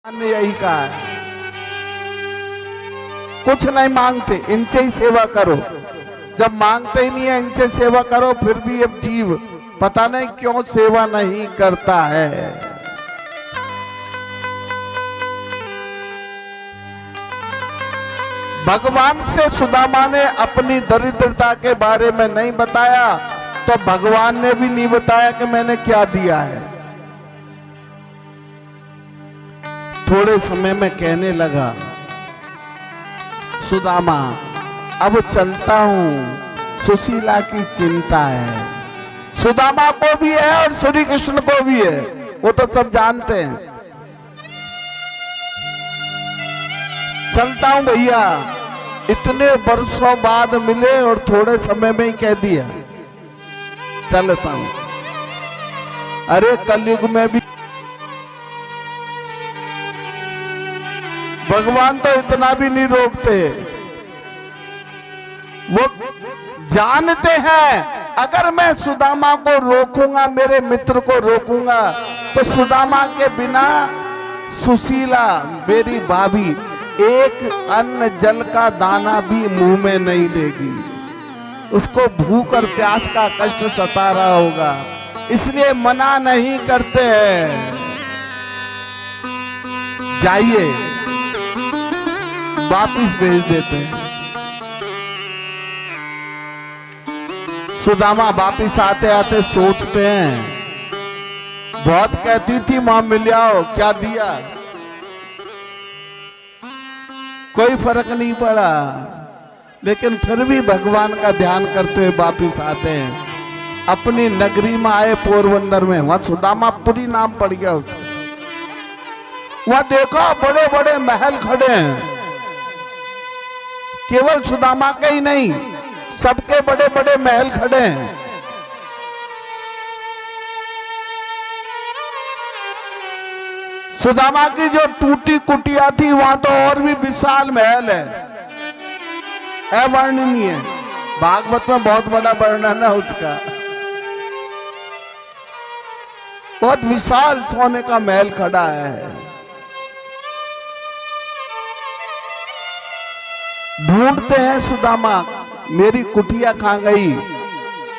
ने यही कहा है, कुछ नहीं मांगते, इनसे ही सेवा करो। जब मांगते ही नहीं है, इनसे सेवा करो। फिर भी अब जीव पता नहीं क्यों सेवा नहीं करता है। भगवान से सुदामा ने अपनी दरिद्रता के बारे में नहीं बताया, तो भगवान ने भी नहीं बताया कि मैंने क्या दिया है। थोड़े समय में कहने लगा, सुदामा अब चलता हूं, सुशीला की चिंता है। सुदामा को भी है और श्री कृष्ण को भी है, वो तो सब जानते हैं। चलता हूं भैया, इतने वर्षों बाद मिले और थोड़े समय में ही कह दिया चलता हूं। अरे कलयुग में भी भगवान तो इतना भी नहीं रोकते। वो जानते हैं अगर मैं सुदामा को रोकूंगा, मेरे मित्र को रोकूंगा, तो सुदामा के बिना सुशीला मेरी भाभी एक अन्न जल का दाना भी मुंह में नहीं लेगी। उसको भूख और प्यास का कष्ट सता रहा होगा, इसलिए मना नहीं करते हैं। जाइए, वापिस भेज देते हैं। सुदामा वापिस आते आते सोचते हैं, बहुत कहती थी मां मिल आओ, क्या दिया, कोई फर्क नहीं पड़ा। लेकिन फिर भी भगवान का ध्यान करते हुए वापिस आते हैं। अपनी नगरी में आए, पोरबंदर में, वहां सुदामापुरी नाम पड़ गया उसका। वहां देखा बड़े बड़े महल खड़े हैं, केवल सुदामा के ही नहीं, सबके बड़े बड़े महल खड़े हैं। सुदामा की जो टूटी कुटिया थी, वहां तो और भी विशाल महल है, अवर्णनीय है। भागवत में बहुत बड़ा वर्णन है उसका। बहुत विशाल सोने का महल खड़ा है। ढूंढते हैं सुदामा, मेरी कुटिया कहां गई,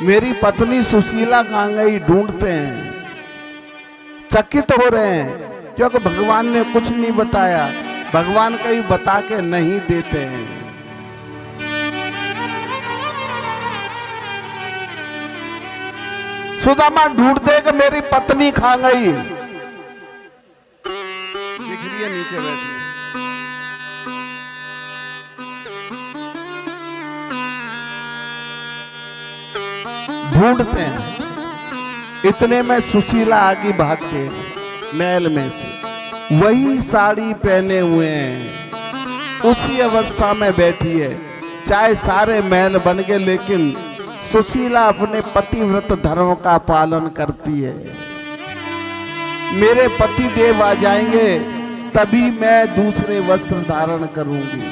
मेरी पत्नी सुशीला कहां गई, ढूंढते हैं। चकित हो रहे हैं क्योंकि भगवान ने कुछ नहीं बताया, भगवान कहीं बता के नहीं देते हैं। सुदामा ढूंढते कि मेरी पत्नी कहां गई, दिख रही है नीचे बैठी। ढूंढते हैं, इतने में सुशीला आगे भाग के महल में से, वही साड़ी पहने हुए हैं, उसी अवस्था में बैठी है। चाहे सारे महल बन गए, लेकिन सुशीला अपने पतिव्रत धर्म का पालन करती है। मेरे पति देव आ जाएंगे तभी मैं दूसरे वस्त्र धारण करूंगी,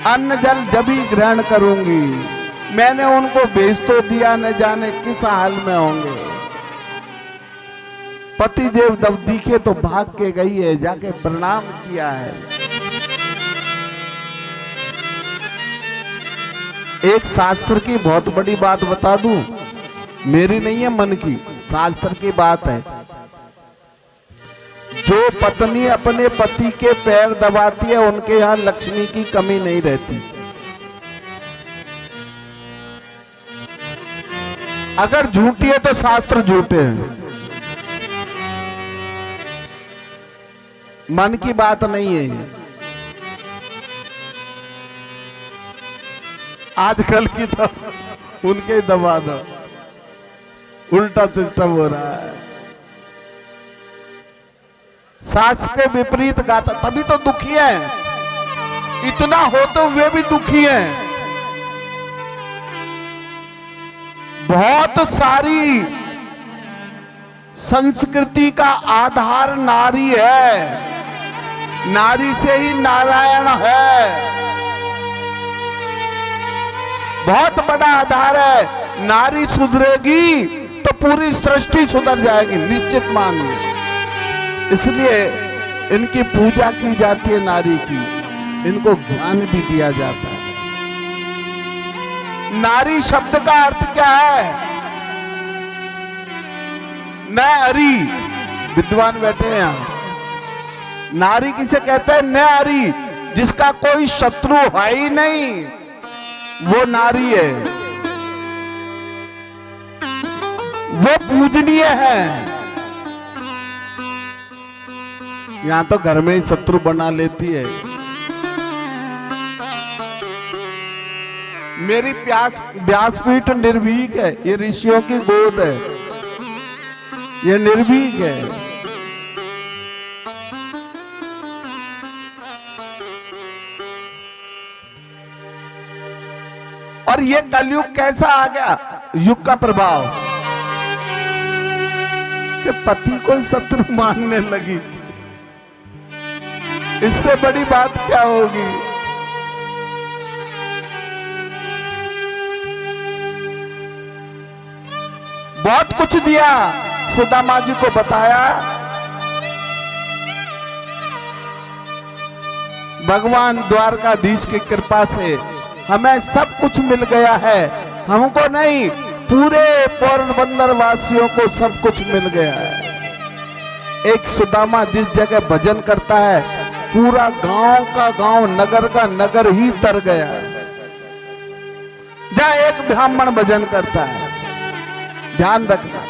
अन्न जल जब ही ग्रहण करूंगी। मैंने उनको भेज तो दिया, न जाने किस हाल में होंगे। पति देव जब दिखे तो भाग के गई है, जाके प्रणाम किया है। एक शास्त्र की बहुत बड़ी बात बता दूं, मेरी नहीं है, मन की, शास्त्र की बात है। जो पत्नी अपने पति के पैर दबाती है, उनके यहां लक्ष्मी की कमी नहीं रहती। अगर झूठी है तो शास्त्र झूठे हैं, मन की बात नहीं है। आजकल की तो उनके दबा दो, उल्टा सिस्टम हो रहा है। शास्त्र के विपरीत गाता, तभी तो दुखी है, इतना होते हुए भी दुखी है। बहुत सारी संस्कृति का आधार नारी है, नारी से ही नारायण है, बहुत बड़ा आधार है। नारी सुधरेगी तो पूरी सृष्टि सुधर जाएगी, निश्चित मानिए। इसलिए इनकी पूजा की जाती है नारी की, इनको ज्ञान भी दिया जाता है। नारी शब्द का अर्थ क्या है? न अरी, विद्वान बैठे हैं यहां। नारी किसे कहते हैं? न अरी, जिसका कोई शत्रु है ही नहीं, वो नारी है, वो पूजनीय है। यहां तो घर में ही शत्रु बना लेती है। मेरी व्यासपीठ निर्भीक है, ये ऋषियों की गोद है, ये निर्भीक है। और ये कलयुग कैसा आ गया? युग का प्रभाव कि पति को शत्रु मानने लगी। इससे बड़ी बात क्या होगी? बहुत कुछ दिया, सुदामा जी को बताया भगवान द्वारकाधीश की कृपा से हमें सब कुछ मिल गया है। हमको नहीं, पूरे पोरबंदर वासियों को सब कुछ मिल गया है। एक सुदामा जिस जगह भजन करता है, पूरा गांव का गांव, नगर का नगर ही तर गया। जहां एक ब्राह्मण भजन करता है, ध्यान रखना,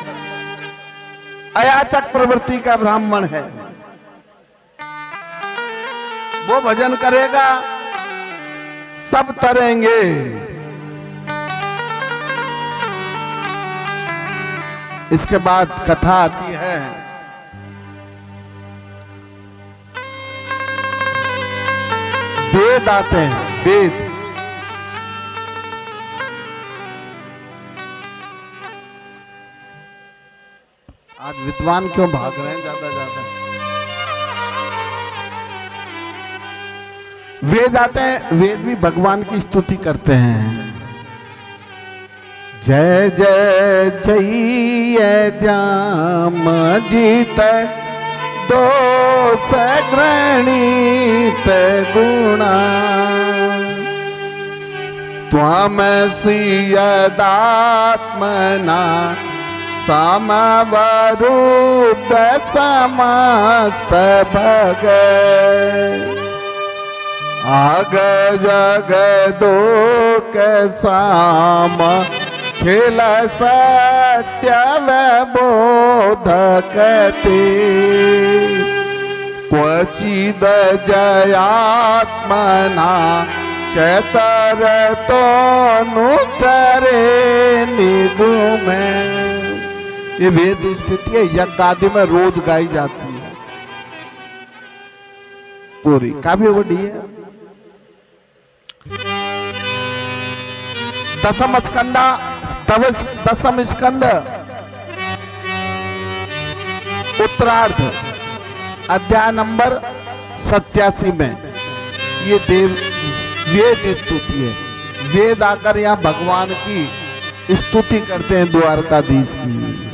अयाचक प्रवृत्ति का ब्राह्मण है, वो भजन करेगा, सब तरेंगे। इसके बाद कथा आती है, वेद आते हैं, वेद। आज विद्वान क्यों भाग रहे हैं ज्यादा ज्यादा? वेद आते हैं, वेद भी भगवान की स्तुति करते हैं। जय जय जय जाम जीत दोष गृणीत गुणा, त्वम यदात्मना समवरुद्ध समस्त भग, आग जग दुख साम खिल सत्य बोधकते, क्वचिद जयात्मना चतर तो नुचरे निधु में। ये वेद स्थिति है, यज्ञ आदि में रोज गाई जाती है, पूरी काफी बड़ी है। दसम स्कंद उत्तरार्ध अध्याय नंबर 87 में ये वेद स्तुति है। वेद आकर यहाँ भगवान की स्तुति करते हैं, द्वारकाधीश की।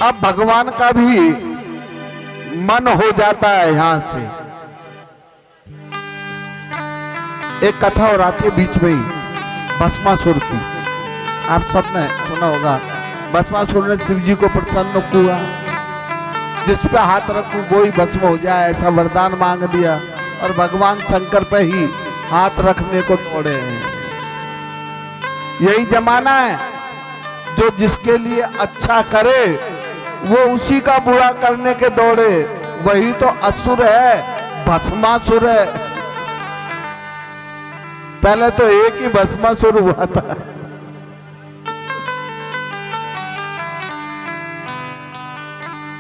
अब भगवान का भी मन हो जाता है यहां से। एक कथा और आती है बीच में ही, भस्मासुर की। आप सबने सुना होगा, भस्मासुर ने शिव जी को प्रसन्न किया, जिस पे हाथ रखूं वो ही भस्म हो जाए, ऐसा वरदान मांग दिया, और भगवान शंकर पे ही हाथ रखने को दौड़े हैं। यही जमाना है, जो जिसके लिए अच्छा करे वो उसी का बुरा करने के दौड़े, वही तो असुर है, भस्मासुर है। पहले तो एक ही भस्मासुर हुआ था।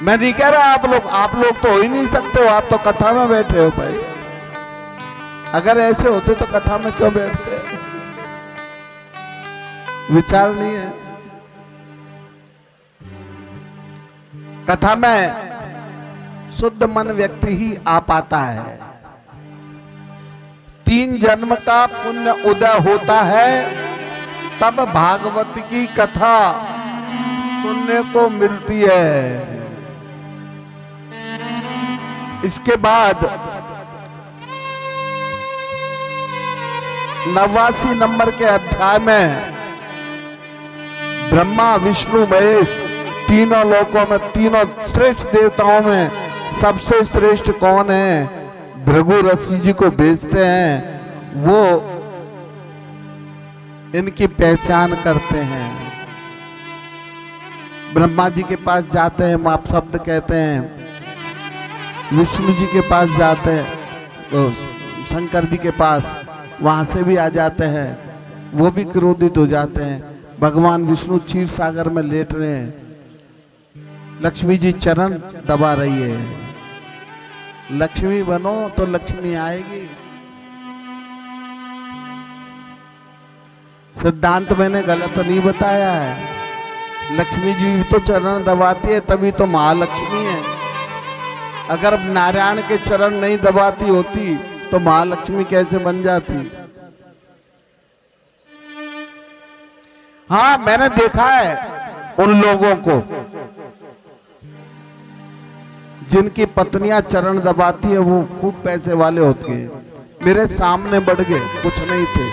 मैं नहीं कह रहा आप लोग तो हो ही नहीं सकते हो, आप तो कथा में बैठे हो भाई। अगर ऐसे होते तो कथा में क्यों बैठते? विचार नहीं है। कथा में शुद्ध मन व्यक्ति ही आ पाता है। 3 जन्म का पुण्य उदय होता है तब भागवत की कथा सुनने को मिलती है। इसके बाद 89 नंबर के अध्याय में ब्रह्मा विष्णु महेश तीनों लोकों में, तीनों श्रेष्ठ देवताओं में सबसे श्रेष्ठ कौन है, भृगु ऋषि जी को भेजते हैं। वो इनकी पहचान करते हैं। ब्रह्मा जी के पास जाते हैं, माप शब्द कहते हैं। विष्णु जी के पास जाते हैं, तो शंकर जी के पास, वहां से भी आ जाते हैं। वो भी क्रोधित हो जाते हैं। भगवान विष्णु क्षीर सागर में लेट रहे हैं, लक्ष्मी जी चरण दबा रही है। लक्ष्मी बनो तो लक्ष्मी आएगी। सिद्धांत मैंने गलत नहीं बताया है। लक्ष्मी जी तो चरण दबाती है, तभी तो महालक्ष्मी है। अगर नारायण के चरण नहीं दबाती होती तो महालक्ष्मी कैसे बन जाती। हाँ, मैंने देखा है उन लोगों को जिनकी पत्नियां चरण दबाती है, वो खूब पैसे वाले होते हैं। मेरे सामने बढ़ गए, कुछ नहीं थे।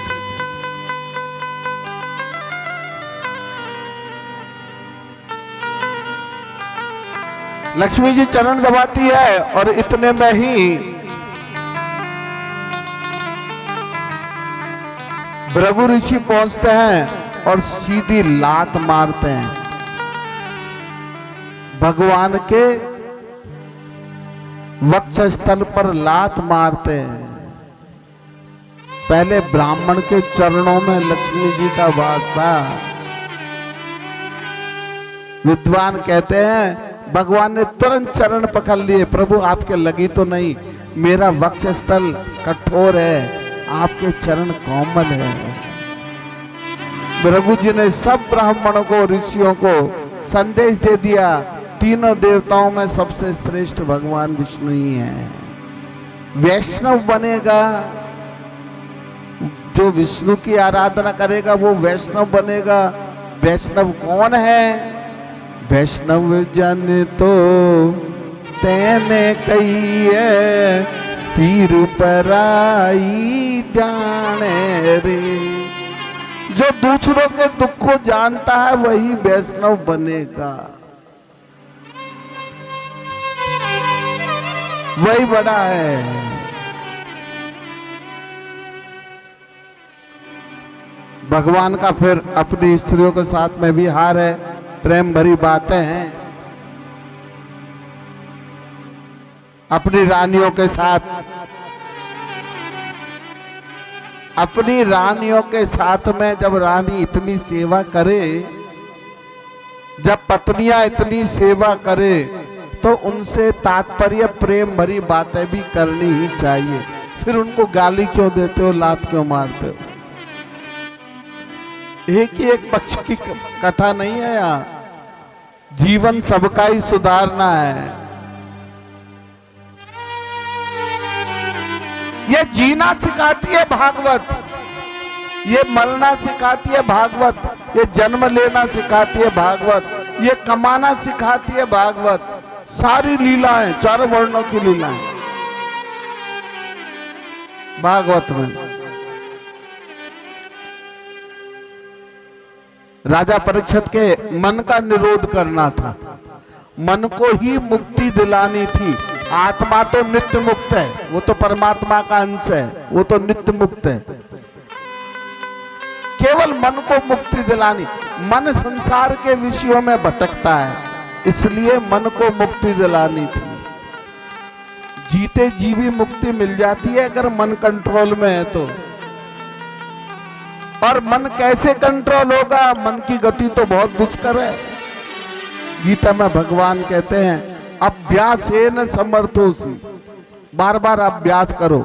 लक्ष्मी जी चरण दबाती है और इतने में ही भृगु ऋषि पहुंचते हैं और सीधी लात मारते हैं भगवान के वक्षस्थल पर। लात मारते हैं। पहले ब्राह्मण के चरणों में लक्ष्मी जी का वास था। विद्वान कहते हैं भगवान ने तुरंत चरण पकड़ लिए। प्रभु आपके लगी तो नहीं, मेरा वक्षस्थल कठोर है, आपके चरण कोमल है। भृगु जी ने सब ब्राह्मणों को, ऋषियों को संदेश दे दिया, तीनों देवताओं में सबसे श्रेष्ठ भगवान विष्णु ही हैं। वैष्णव बनेगा, जो विष्णु की आराधना करेगा वो वैष्णव बनेगा। वैष्णव कौन है? वैष्णव जन तो तेने कही है, पीर पराई जाने रे। जो दूसरों के दुख को जानता है वही वैष्णव बनेगा, वही बड़ा है। भगवान का फिर अपनी स्त्रियों के साथ में भी हार है, प्रेम भरी बातें हैं। अपनी रानियों के साथ, अपनी रानियों के साथ में जब रानी इतनी सेवा करे, जब पत्नियां इतनी सेवा करे, तो उनसे तात्पर्य प्रेम भरी बातें भी करनी ही चाहिए। फिर उनको गाली क्यों देते हो, लात क्यों मारते हो? एक ही एक पक्ष की कथा नहीं है यहाँ, जीवन सबका ही सुधारना है। ये जीना सिखाती है भागवत, ये मरना सिखाती है भागवत, ये जन्म लेना सिखाती है भागवत, ये कमाना सिखाती है भागवत। सारी लीलाएं, चारों वर्णों की लीलाएं भागवत में। राजा परीक्षित के मन का निरोध करना था, मन को ही मुक्ति दिलानी थी। आत्मा तो नित्य मुक्त है, वो तो परमात्मा का अंश है, वो तो नित्य मुक्त है। केवल मन को मुक्ति दिलानी। मन संसार के विषयों में भटकता है, इसलिए मन को मुक्ति दिलानी थी। जीते जी भी मुक्ति मिल जाती है अगर मन कंट्रोल में है तो। और मन कैसे कंट्रोल होगा? मन की गति तो बहुत दुष्कर है। गीता में भगवान कहते हैं अभ्यासेन समर्थोसि, बार बार अभ्यास करो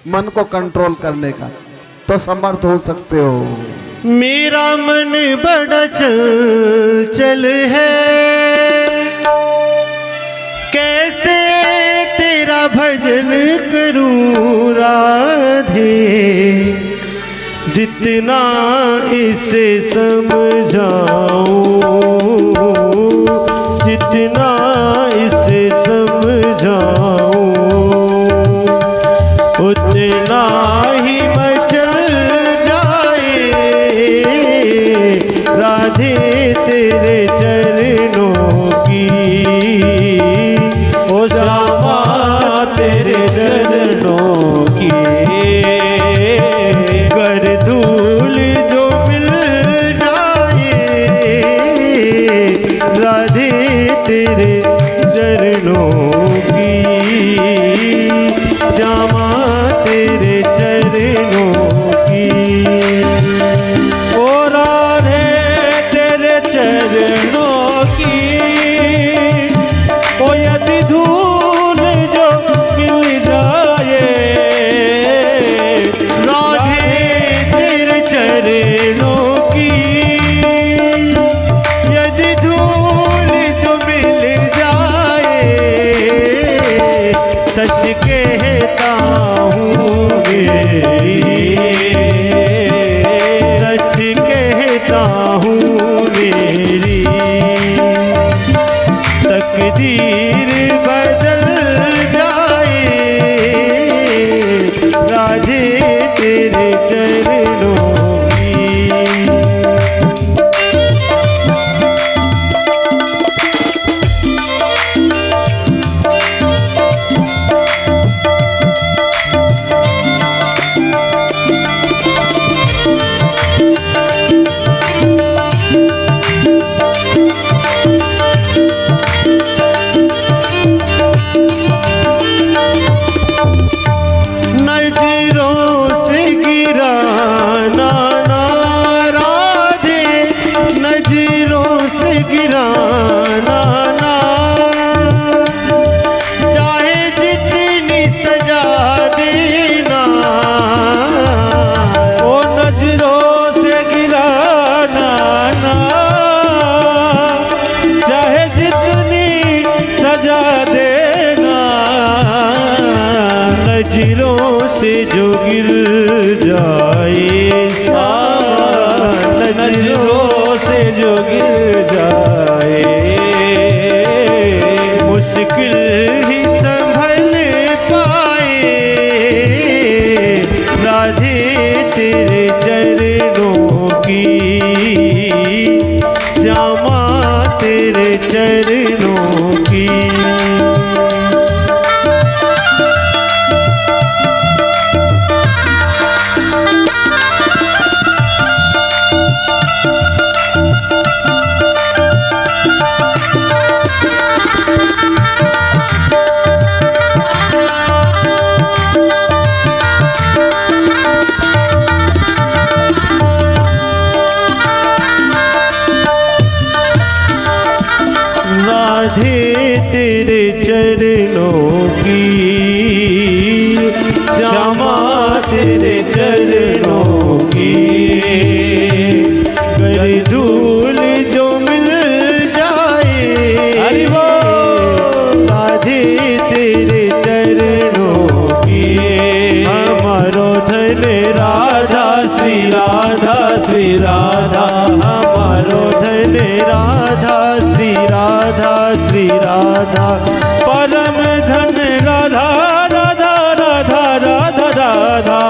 मन को कंट्रोल करने का, तो समर्थ हो सकते हो। मेरा मन बड़ा चल है, कैसे तेरा भजन करूं राधे। जितना इसे समझाऊं, जितना इसे समझाऊं, उतना ही मचल जाए राधे तेरे चरणों की। ओ श्यामा तेरे चरणों की कर धूल जो मिल जाए राधे तेरे चरणों की, श्यामा तेरे चरणों की। ओ राधे तेरे चरणों की, ओ यदि धूल जो मिल जाए राधे तेरे चरणों की, यदि धूल जो मिल जाए सच कहता हूँ मेरी, सच कहता हूँ मेरी तकदीर बदल जाए राधे तेरे चरणों की। नजरों से गिराना ना राधे, नजरों से गिराना ना, चाहे जितनी सजा देना। ओ नजरों से गिराना ना, चाहे जितनी सजा देना। नजरों से जो गिर जाए नजरों से जो गिर जाए मुश्किल ही संभल पाए राधे तेरे चरणों की, श्यामा तेरे चरणों की। राधे तेरे चरणों की, श्यामा तेरे चरणों की कर धूल जो मिल जाए राधे तेरे चरणों की। हमारो धन राधा श्री राधा श्री राधा, हमारो धन राधा श्री राधा श्री राधा, परम धन राधा राधा राधा राधा राधा,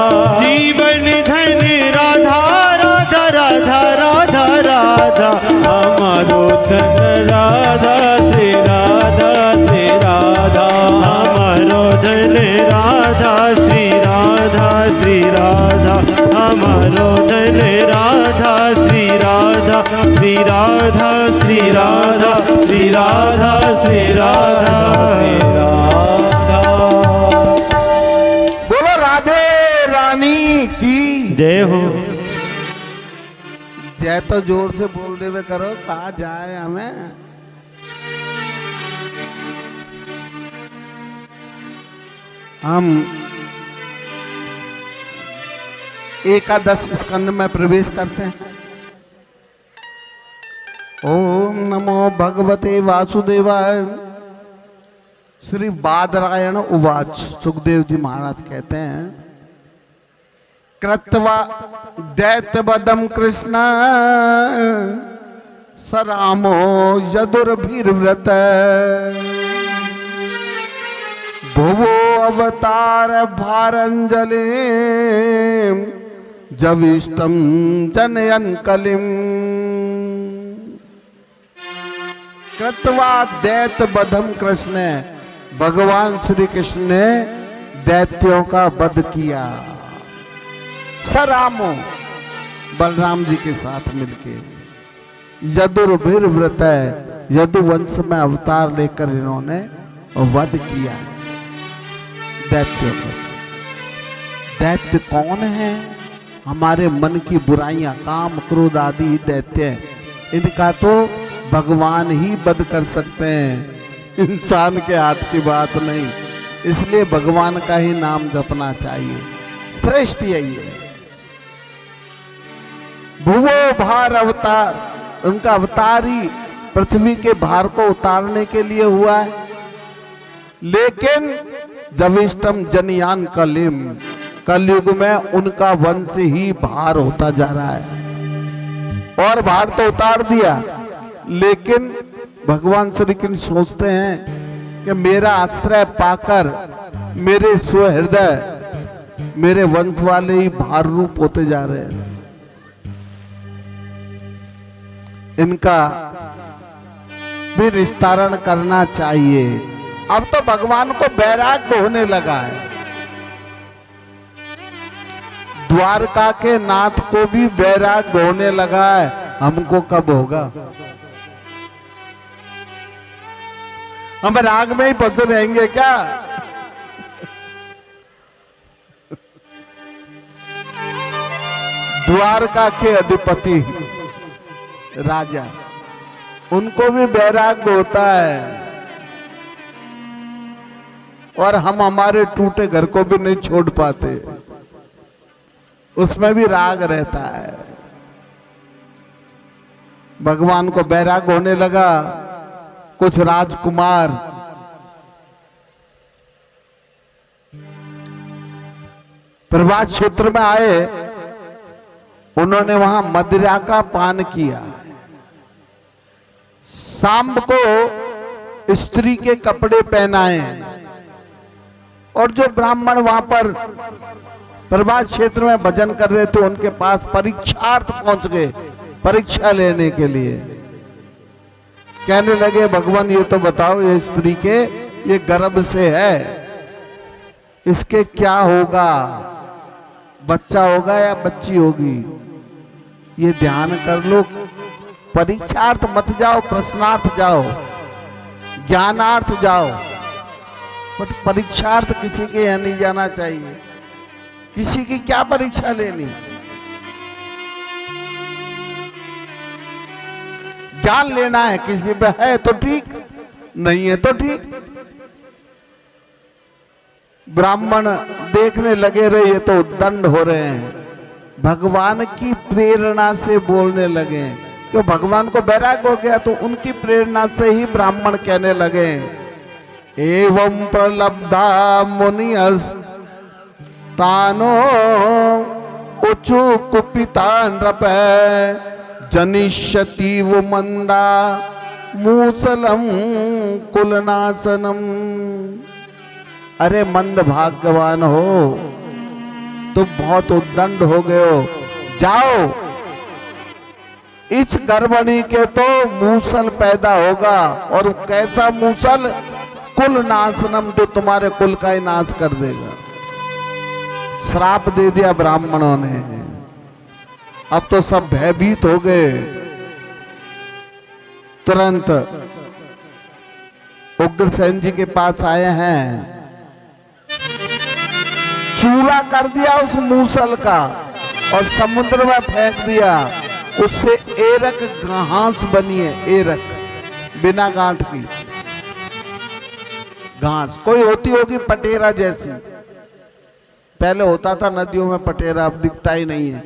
जीवन धन राधा राधा राधा राधा राधा, हमारो धन राधा श्री राधा श्री राधा, हमारो धन राधा श्री राधा श्री राधा, हमारो धन राधा श्री राधा श्री राधा श्री राधा श्री राधा श्री राधा श्री राधा। बोलो राधे रानी की जय हो। जय तो जोर से बोल देवे करो, कहा जाए हमें। हम एकादश स्कंद में प्रवेश करते हैं। ओम नमो भगवते वासुदेवाय। श्री बादरायण उवाच। सुखदेव जी महाराज कहते हैं कृत्वा दैत्यवदं कृष्ण सरामो यदुर्भिर्व्रत भुवो अवतार भारंजलि जविष्टम जनयन कलिम। कृत्वा दैत्य बधम कृष्ण, भगवान श्री कृष्ण ने दैत्यों का वध किया। सरामो, बलराम जी के साथ मिलके। यदुर्भिर्व्रत, यदु वंश में अवतार लेकर इन्होंने वध किया दैत्यों को। दैत्य कौन है? हमारे मन की बुराइयां, काम क्रोध आदि दैत्य, इनका तो भगवान ही वध कर सकते हैं, इंसान के हाथ की बात नहीं। इसलिए भगवान का ही नाम जपना चाहिए, श्रेष्ठ यही है। भुवो भार अवतार, उनका अवतार ही पृथ्वी के भार को उतारने के लिए हुआ है। लेकिन जविष्टम जनयान कलिम, कलयुग में उनका वंश ही भार होता जा रहा है। और भार तो उतार दिया, लेकिन भगवान श्री कृष्ण सोचते हैं कि मेरा आश्रय पाकर मेरे स्वहृदय, मेरे वंश वाले ही भार रूप होते जा रहे हैं। इनका भी निस्तारण करना चाहिए। अब तो भगवान को वैराग्य होने लगा है। द्वारका के नाथ को भी वैराग्य होने लगा है। हमको कब होगा? हम राग में ही फंसे रहेंगे क्या? द्वारका के अधिपति राजा, उनको भी वैराग्य होता है। और हम हमारे टूटे घर को भी नहीं छोड़ पाते, उसमें भी राग रहता है। भगवान को वैराग्य होने लगा। कुछ राजकुमार प्रभास क्षेत्र में आए, उन्होंने वहां मदिरा का पान किया। सांब को स्त्री के कपड़े पहनाए, और जो ब्राह्मण वहां पर प्रभास क्षेत्र में भजन कर रहे थे, उनके पास परीक्षार्थ पहुंच गए, परीक्षा लेने के लिए। कहने लगे, भगवान ये तो बताओ, ये स्त्री के ये गर्भ से है, इसके क्या होगा? बच्चा होगा या बच्ची होगी? ये ध्यान कर लो। परीक्षार्थ मत जाओ, प्रश्नार्थ जाओ, ज्ञानार्थ जाओ, बट परीक्षार्थ किसी के यहां नहीं जाना चाहिए। किसी की क्या परीक्षा लेनी? ज्ञान लेना है, किसी पे है तो ठीक, नहीं है तो ठीक। ब्राह्मण देखने लगे रहे, ये तो दंड हो रहे हैं। भगवान की प्रेरणा से बोलने लगे, क्यों? भगवान को वैराग्य हो गया, तो उनकी प्रेरणा से ही ब्राह्मण कहने लगे, एवं प्रलब्धा मुनियस तानो उचु कुपितान रप जनिष्यति वो मंदा मूसलम कुलनासनम। अरे मंद भाग्यवान हो, तुम बहुत उद्दंड हो गए हो। जाओ, इस गर्भणी के तो मूसल पैदा होगा, और कैसा मूसल? कुल नाशनम, जो तुम्हारे कुल का ही नाश कर देगा। श्राप दे दिया ब्राह्मणों ने। अब तो सब भयभीत हो गए। तुरंत उग्रसेन जी के पास आए हैं, चूरा कर दिया उस मूसल का और समुद्र में फेंक दिया। उससे एरक घास बनी है, एरक बिना गांठ की घास। कोई होती होगी पटेरा जैसी, पहले होता था नदियों में पटेरा, अब दिखता ही नहीं है।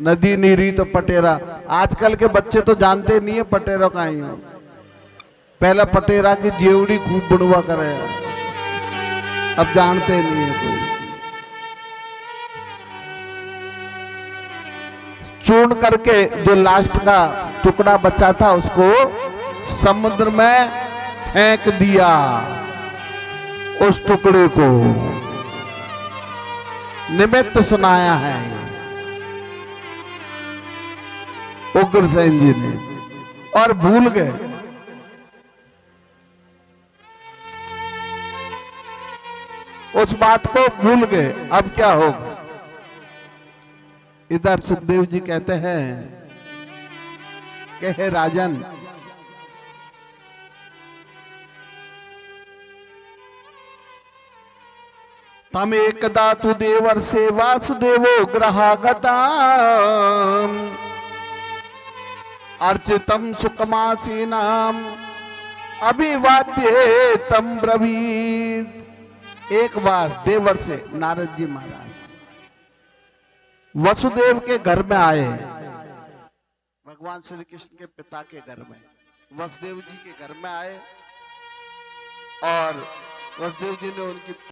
नदी नहीं रही तो पटेरा। आजकल के बच्चे तो जानते नहीं है पटेरा कहाँ ही हो। पहले पटेरा की जेवड़ी खूब बुनवा करे, अब जानते नहीं है कोई। चूर्ण करके जो लास्ट का टुकड़ा बचा था उसको समुद्र में फेंक दिया। उस टुकड़े को निमित्त सुनाया है उग्रसेन जी ने, और भूल गए। उस बात को भूल गए। अब क्या होगा? इधर सुखदेव जी कहते हैं कि हे राजन, तम एकदा तु देवर से वासुदेवो ग्रहागता अर्चितम सुकमासीनाम अभिवाद्ये तम ब्रवीत। एक बार देवर से नारद जी महाराज वसुदेव के घर में आए, भगवान श्री कृष्ण के पिता के घर में, वसुदेव जी के घर में आए और वसुदेव जी ने उनकी